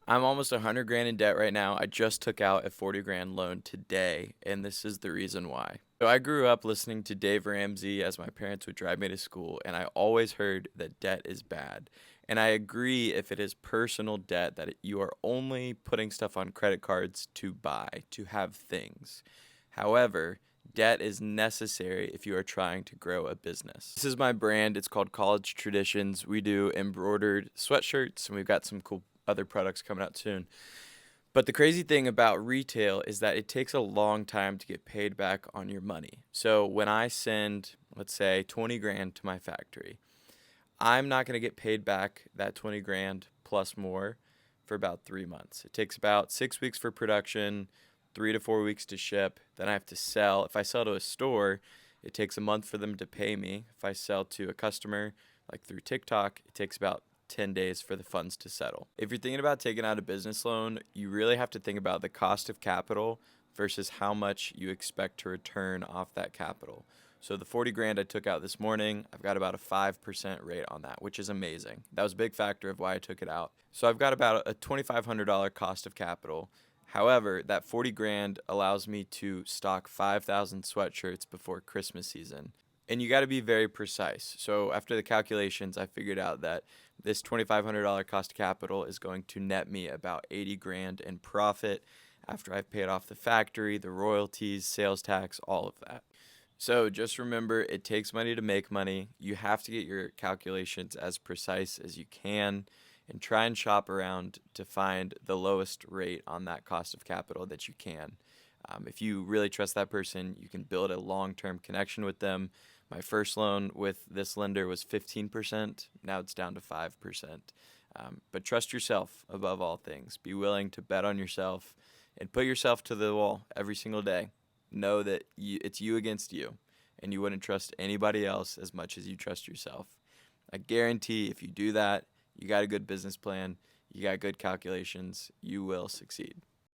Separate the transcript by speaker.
Speaker 1: I'm almost 100 grand in debt right now. I just took out a 40 grand loan today, and this is the reason why. So I grew up listening to Dave Ramsey as my parents would drive me to school, and I always heard that debt is bad. And I agree if it is personal debt that you are only putting stuff on credit cards to buy, to have things. However, debt is necessary if you are trying to grow a business. This is my brand. It's called College Traditions. We do embroidered sweatshirts, and we've got some cool other products coming out soon. But the crazy thing about retail is that it takes a long time to get paid back on your money. So when I send, let's say, 20 grand to my factory, I'm not going to get paid back that 20 grand plus more for about 3 months. It takes about 6 weeks for production, 3 to 4 weeks to ship. Then I have to sell. If I sell to a store, it takes a month for them to pay me. If I sell to a customer, like through TikTok, it takes about 10 days for the funds to settle. If you're thinking about taking out a business loan, you really have to think about the cost of capital versus how much you expect to return off that capital. So the 40 grand I took out this morning, I've got about a 5% rate on that, which is amazing. That was a big factor of why I took it out. So I've got about a $2,500 cost of capital. However, that 40 grand allows me to stock 5,000 sweatshirts before Christmas season. And you got to be very precise. So after the calculations, I figured out that this $2,500 cost of capital is going to net me about 80 grand in profit after I've paid off the factory, the royalties, sales tax, all of that. So just remember, it takes money to make money. You have to get your calculations as precise as you can and try and shop around to find the lowest rate on that cost of capital that you can. If you really trust that person, you can build a long term connection with them. My first loan with this lender was 15%. Now it's down to 5%. But trust yourself above all things. Be willing to bet on yourself and put yourself to the wall every single day. Know that it's you against you, and you wouldn't trust anybody else as much as you trust yourself. I guarantee if you do that, you got a good business plan, you got good calculations, you will succeed.